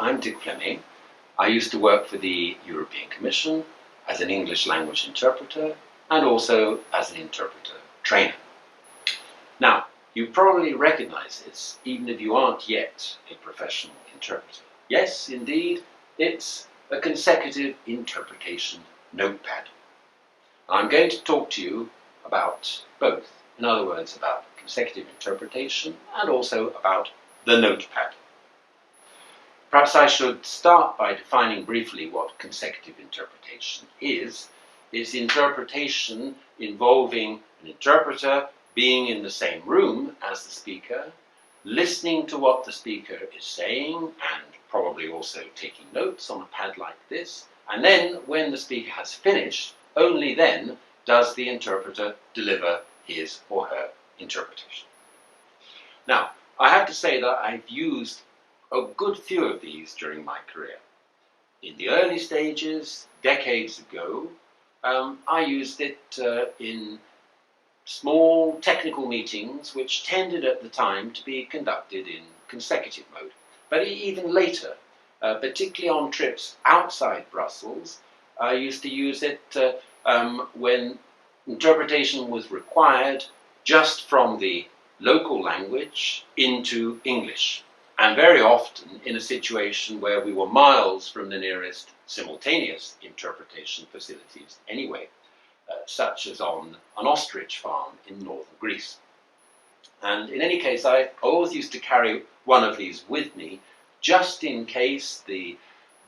I'm Dick Fleming. I used to work for the European Commission as an English language interpreter and also as an interpreter trainer. Now, you probably recognize this even if you aren't yet a professional interpreter. Yes, indeed, it's a consecutive interpretation notepad. I'm going to talk to you about both. In other words, about consecutive interpretation and also about the notepad. Perhaps I should start by defining briefly what consecutive interpretation is. It's interpretation involving an interpreter being in the same room as the speaker, listening to what the speaker is saying and probably also taking notes on a pad like this, and then when the speaker has finished, only then does the interpreter deliver his or her interpretation. Now, I have to say that I've used a good few of these during my career. In the early stages, decades ago, I used it in small technical meetings which tended at the time to be conducted in consecutive mode. But even later, particularly on trips outside Brussels, I used to use it when interpretation was required just from the local language into English. And very often in a situation where we were miles from the nearest simultaneous interpretation facilities anyway, such as on an ostrich farm in northern Greece. And in any case, I always used to carry one of these with me, just in case the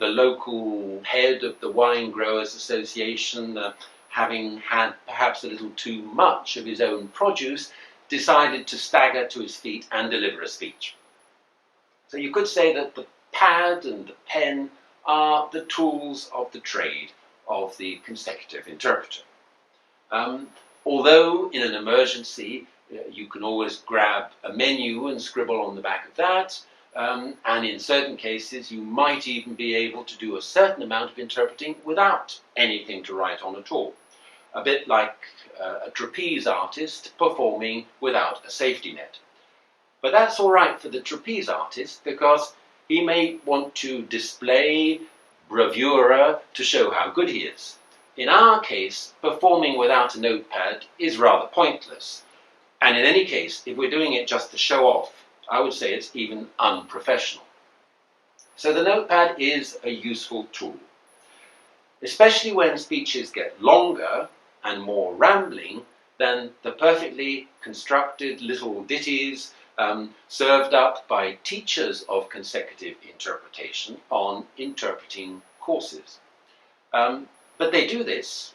local head of the Wine Growers Association, having had perhaps a little too much of his own produce, decided to stagger to his feet and deliver a speech. So you could say that the pad and the pen are the tools of the trade of the consecutive interpreter. Although in an emergency you can always grab a menu and scribble on the back of that, and in certain cases you might even be able to do a certain amount of interpreting without anything to write on at all. A bit like a trapeze artist performing without a safety net. But that's all right for the trapeze artist because he may want to display bravura to show how good he is. In our case, performing without a notepad is rather pointless. And in any case, if we're doing it just to show off, I would say it's even unprofessional. So the notepad is a useful tool, especially when speeches get longer and more rambling than the perfectly constructed little ditties served up by teachers of consecutive interpretation on interpreting courses. But they do this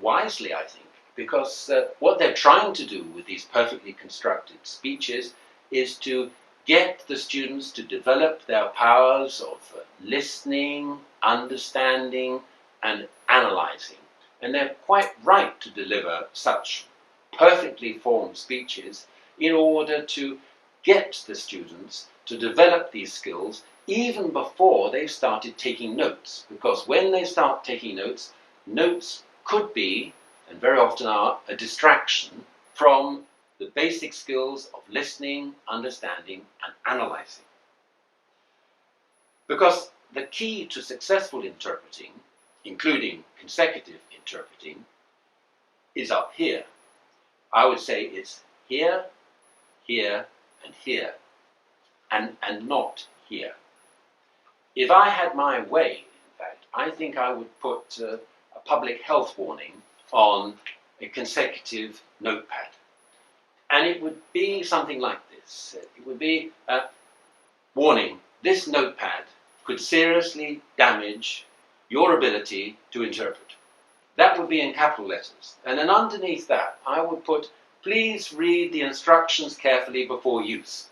wisely, I think, because what they're trying to do with these perfectly constructed speeches is to get the students to develop their powers of listening, understanding, and analyzing. And they're quite right to deliver such perfectly formed speeches in order to get the students to develop these skills even before they've started taking notes. Because when they start taking notes, notes could be, and very often are, a distraction from the basic skills of listening, understanding, and analyzing. Because the key to successful interpreting, including consecutive interpreting, is up here. I would say it's here, here, and here, and not here. If I had my way, in fact, I think I would put a public health warning on a consecutive notepad. And it would be something like this. It would be, warning, this notepad could seriously damage your ability to interpret. That would be in capital letters. And then underneath that, I would put, please read the instructions carefully before use.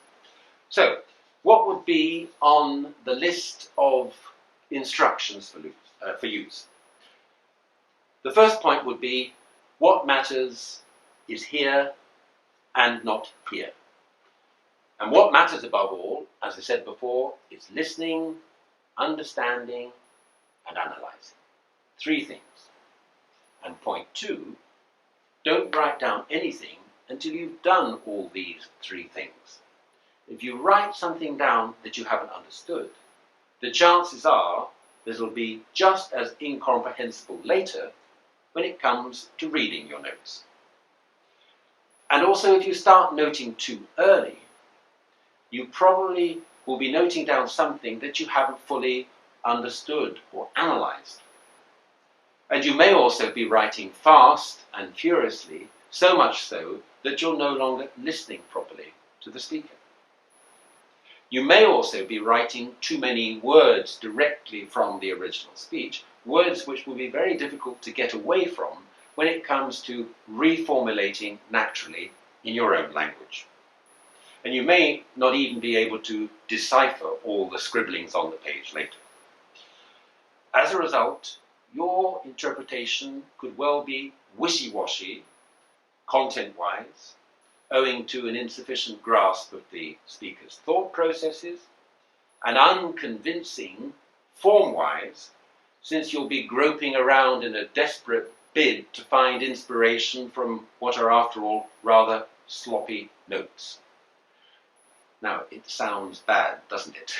So, what would be on the list of instructions for use? The first point would be, what matters is here and not here. And what matters above all, as I said before, is listening, understanding, and analyzing. 3 things. And point 2, don't write down anything until you've done all these 3 things. If you write something down that you haven't understood, the chances are that it'll be just as incomprehensible later when it comes to reading your notes. And also, if you start noting too early, you probably will be noting down something that you haven't fully understood or analyzed. And you may also be writing fast and furiously, so much so that you're no longer listening properly to the speaker. You may also be writing too many words directly from the original speech, words which will be very difficult to get away from when it comes to reformulating naturally in your own language. And you may not even be able to decipher all the scribblings on the page later. As a result, your interpretation could well be wishy-washy, content-wise, owing to an insufficient grasp of the speaker's thought processes, and unconvincing form-wise, since you'll be groping around in a desperate bid to find inspiration from what are, after all, rather sloppy notes. Now, it sounds bad, doesn't it?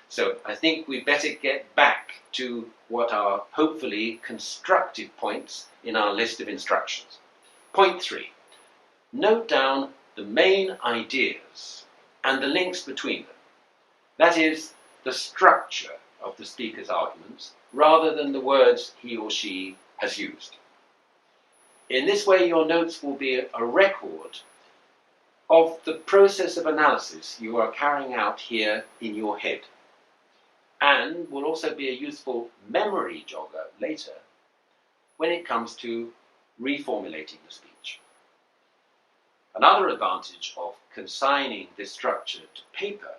So I think we'd better get back to what are hopefully constructive points in our list of instructions. Point 3. Note down the main ideas and the links between them. That is, the structure of the speaker's arguments, rather than the words he or she has used. In this way, your notes will be a record of the process of analysis you are carrying out here in your head, and will also be a useful memory jogger later when it comes to reformulating the speech. Another advantage of consigning this structure to paper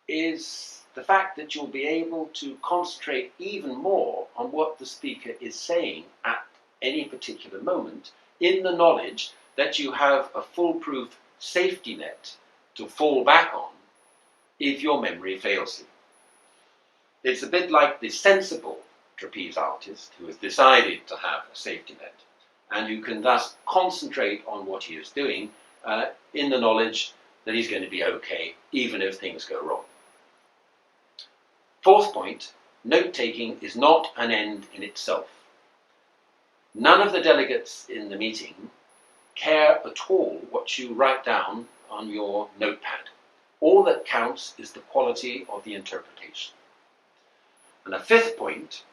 is the fact that you'll be able to concentrate even more on what the speaker is saying at any particular moment, in the knowledge that you have a foolproof safety net to fall back on if your memory fails you. It's a bit like the sensible trapeze artist who has decided to have a safety net, and who can thus concentrate on what he is doing in the knowledge that he's going to be okay, even if things go wrong. Fourth point, note-taking is not an end in itself. None of the delegates in the meeting care at all what you write down on your notepad. All that counts is the quality of the interpretation. And a fifth point,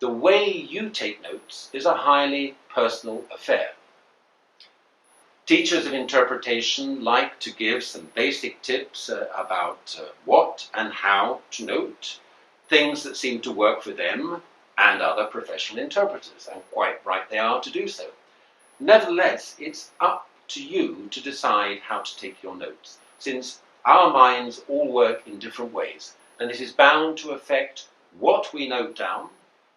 the way you take notes is a highly personal affair. Teachers of interpretation like to give some basic tips about what and how to note, things that seem to work for them and other professional interpreters, and quite right they are to do so. Nevertheless, it's up to you to decide how to take your notes, since our minds all work in different ways, and it is bound to affect what we note down,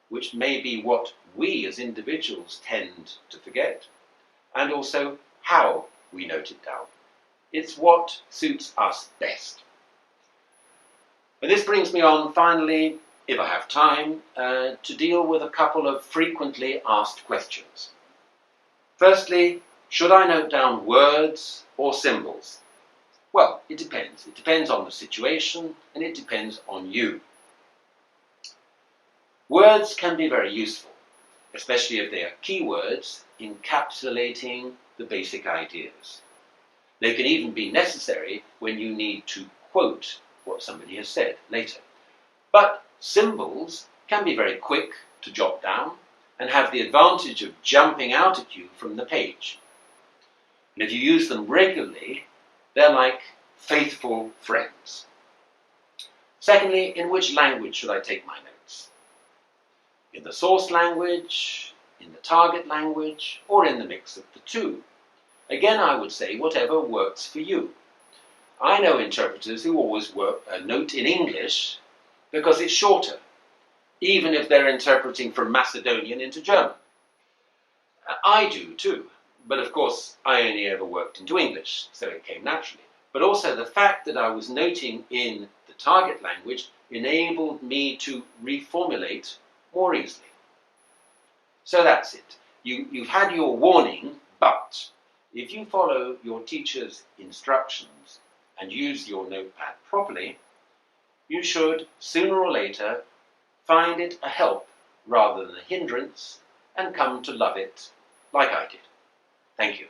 which may be what we as individuals tend to forget, and also how we note it down. It's what suits us best. And this brings me on, finally, if I have time, to deal with a couple of frequently asked questions. Firstly, should I note down words or symbols? Well, it depends. It depends on the situation, and it depends on you. Words can be very useful, especially if they are keywords encapsulating the basic ideas. They can even be necessary when you need to quote what somebody has said later. But symbols can be very quick to jot down and have the advantage of jumping out at you from the page. And if you use them regularly, they're like faithful friends. Secondly, in which language should I take my notes? In the source language, in the target language, or in the mix of the two? Again, I would say whatever works for you. I know interpreters who always note in English because it's shorter, even if they're interpreting from Macedonian into German. I do too, but of course I only ever worked into English, so it came naturally. But also the fact that I was noting in the target language enabled me to reformulate more easily. So that's it. You've had your warning, but if you follow your teacher's instructions and use your notepad properly, you should, sooner or later, find it a help rather than a hindrance and come to love it like I did. Thank you.